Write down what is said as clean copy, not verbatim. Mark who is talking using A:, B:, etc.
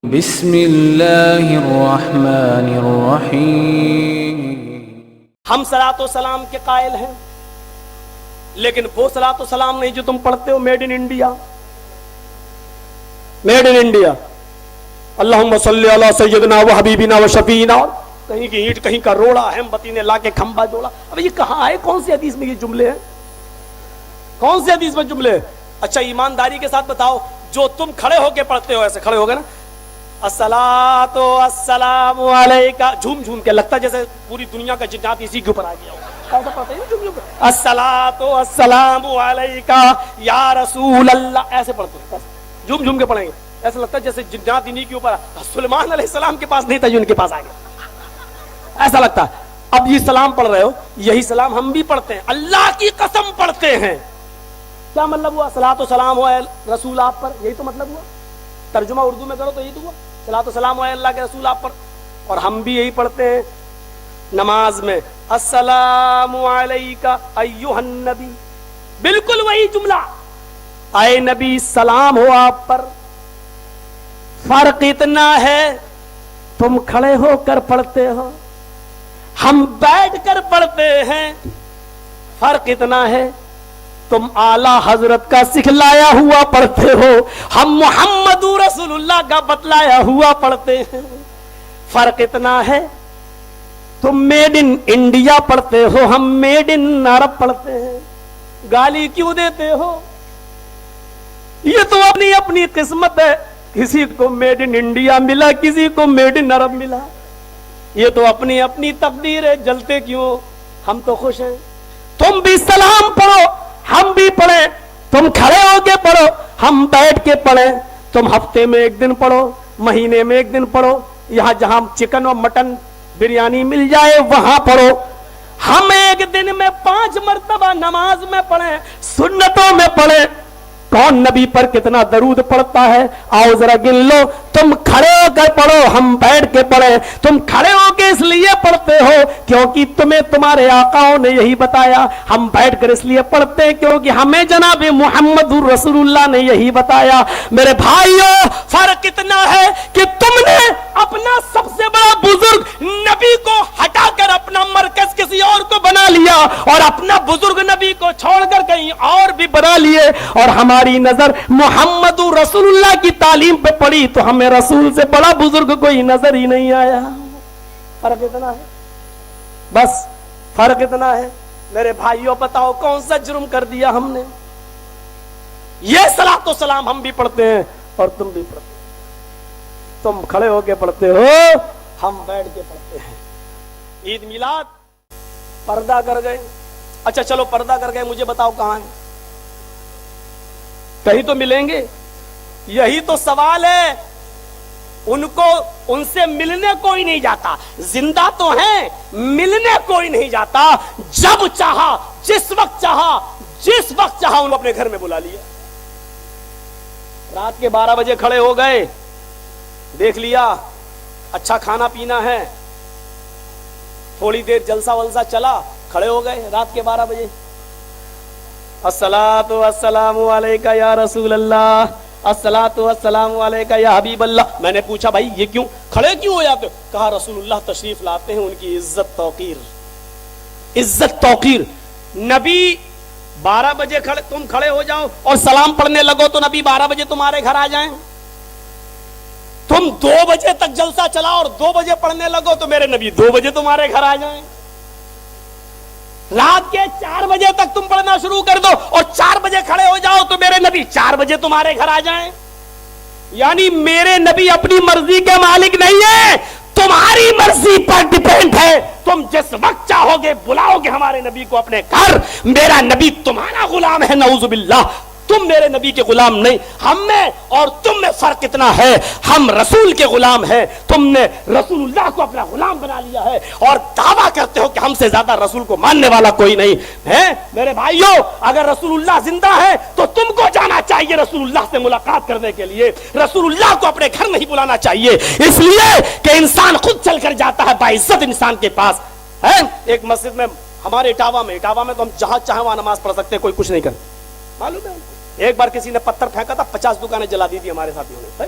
A: بسم اللہ الرحمن الرحیم۔
B: ہم صلاۃ و سلام کے قائل ہیں، لیکن وہ صلاۃ و سلام نہیں جو تم پڑھتے who made in India. Made in India, اللہم صلی علی سیدنا و حبیبنا و شفیعنا، کہیں کی اینٹ کہیں کا روڑا، اہم بتی نے لا کے کھمبا جوڑا۔ اب یہ کہاں ہے؟ کون سی حدیث میں یہ جملے ہیں؟ کون سی حدیث میں جملے ہیں؟ اچھا ایمانداری کے ساتھ بتاؤ، جو تم کھڑے ہو کے پڑھتے ہو، ایسے کھڑے ہو گئے نا، الصلاۃ والسلام علیکہ، جھوم جھوم کے لگتا ہے جیسے پوری دنیا کا جنات اسی کے اوپر آ گیا ہو، ایسا پڑھتے ہیں جھوم جھوم کے، الصلاۃ والسلام علیکہ یا رسول اللہ، ایسے پڑھتے ہیں، جھوم جھوم کے پڑھیں گے، ایسا لگتا ہے جیسے جنات انہی کے اوپر، سلیمان علیہ السلام کے پاس نہیں تھا جو ان کے پاس آ گیا، ایسا لگتا ہے۔ اب یہ سلام پڑھ رہے ہو، یہی سلام ہم بھی پڑھتے ہیں، اللہ کی قسم پڑھتے ہیں۔ کیا مطلب ہوا؟ صلاۃ و سلام ہو رسول آپ پر، یہی تو مطلب ہوا۔ ترجمہ اردو میں کرو تو یہی تو ہوا، صلاۃ و سلام ہو اللہ کے رسول آپ پر۔ اور ہم بھی یہی پڑھتے ہیں نماز میں، السلام علیکہ ایھا النبی، بالکل وہی جملہ، اے نبی سلام ہو آپ پر۔ فرق اتنا ہے تم کھڑے ہو کر پڑھتے ہو، ہم بیٹھ کر پڑھتے ہیں۔ فرق اتنا ہے تم اعلیٰ حضرت کا سکھلایا ہوا پڑھتے ہو، ہم محمد رسول اللہ کا بتلایا ہوا پڑھتے ہیں۔ فرق اتنا ہے تم میڈ ان انڈیا پڑھتے ہو، ہم میڈ ان عرب پڑھتے ہیں۔ گالی کیوں دیتے ہو؟ یہ تو اپنی اپنی قسمت ہے، کسی کو میڈ ان انڈیا ملا، کسی کو میڈ ان عرب ملا، یہ تو اپنی اپنی تقدیر ہے، جلتے کیوں؟ ہم تو خوش ہیں۔ تم بھی سلام پڑھو، ہم بھی پڑھیں، تم کھڑے ہو کے پڑھو، ہم بیٹھ کے پڑھیں، تم ہفتے میں ایک دن پڑھو، مہینے میں ایک دن پڑھو، یہاں جہاں چکن اور مٹن بریانی مل جائے وہاں پڑھو۔ ہم ایک دن میں 5 مرتبہ نماز میں پڑھیں، سنتوں میں پڑھیں۔ کون نبی پر کتنا درود پڑھتا ہے؟ آؤ ذرا گن لو۔ تم کھڑے ہو کر پڑھو، ہم بیٹھ کے پڑھیں۔ تم کھڑے ہو کے اس لیے پڑھتے ہو کیونکہ تمہیں تمہارے آقاؤں نے یہی بتایا، ہم بیٹھ کر اس لیے پڑھتے ہیں کیونکہ ہمیں جناب محمد رسول اللہ نے یہی بتایا۔ میرے بھائیوں، فرق اتنا ہے کہ تم نے اپنا سب سے بڑا بزرگ نبی کو ہٹا کر اپنا مرکز کسی اور کو بنا لیا، اور اپنا بزرگ نبی کو چھوڑ کر کہیں اور بھی بنا لیے، اور ہماری نظر محمد رسول اللہ کی تعلیم پہ پڑی تو ہمیں رسول سے بڑا بزرگ کوئی نظر ہی نہیں آیا۔ فرق اتنا ہے، بس فرق اتنا ہے۔ میرے بھائیوں بتاؤ کون سا جرم کر دیا ہم نے؟ یہ صلاۃ و سلام ہم بھی پڑھتے ہیں اور تم بھی پڑھتے ہیں، تم کھڑے ہو کے پڑھتے ہو، ہم بیٹھ کے پڑھتے ہیں۔ عید میلاد پردہ کر گئے، اچھا چلو پردہ کر گئے، مجھے بتاؤ کہاں ہے؟ کہیں تو ملیں گے، یہی تو سوال ہے۔ ان کو ان سے ملنے کوئی نہیں جاتا، زندہ تو ہیں، ملنے کوئی نہیں جاتا۔ جب چاہا، جس وقت چاہا، جس وقت چاہا ان کو اپنے گھر میں بلا لیا۔ رات کے 12 بجے کھڑے ہو گئے، دیکھ لیا اچھا کھانا پینا ہے، تھوڑی دیر جلسہ ولسہ چلا، کھڑے ہو گئے رات کے 12 بجے، الصلاۃ والسلام علیکہ یا رسول اللہ، الصلاۃ والسلام علیکہ یا حبیب اللہ۔ میں نے پوچھا بھائی یہ کیوں کھڑے کیوں ہو جاتے ہو؟ کہا رسول اللہ تشریف لاتے ہیں، ان کی عزت توقیر، عزت توقیر۔ نبی 12 بجے تم کھڑے ہو جاؤ اور سلام پڑھنے لگو تو نبی 12 بجے تمہارے گھر آ جائیں؟ تم 2 بجے تک جلسہ چلا اور 2 بجے پڑھنے لگو تو میرے نبی 2 بجے تمہارے گھر آ جائیں؟ رات کے 4 بجے تک تم پڑھنا شروع کر دو اور 4 بجے کھڑے ہو جاؤ تو میرے نبی 4 بجے تمہارے گھر آ جائیں؟ یعنی میرے نبی اپنی مرضی کے مالک نہیں ہے، تمہاری مرضی پر ڈیپینڈ ہے۔ تم جس وقت چاہو گے بلاؤ گے ہمارے نبی کو اپنے گھر، میرا نبی تمہارا غلام ہے، نعوذ باللہ، تم میرے نبی کے غلام نہیں۔ ہم میں اور تم میں فرق اتنا ہے، ہم رسول کے غلام ہیں، تم نے رسول اللہ کو اپنا غلام بنا لیا ہے اور دعویٰ کرتے ہو کہ ہم سے زیادہ رسول کو ماننے والا کوئی نہیں ہے۔ میرے بھائیوں، اگر رسول اللہ زندہ ہے تو تم کو جانا چاہیے رسول اللہ سے ملاقات کرنے کے لیے، رسول اللہ کو اپنے گھر نہیں بلانا چاہیے، اس لیے کہ انسان خود چل کر جاتا ہے باعزت انسان کے پاس ہے۔ ایک مسجد میں ہمارے اٹاوا میں تو ہم جہاں چاہیں وہاں نماز پڑھ سکتے ہیں، کوئی کچھ نہیں کرتا، معلوم ہے؟ ایک بار کسی نے پتھر پھینکا تھا، 50 دکانیں جلا دی تھی ہمارے ساتھیوں نے۔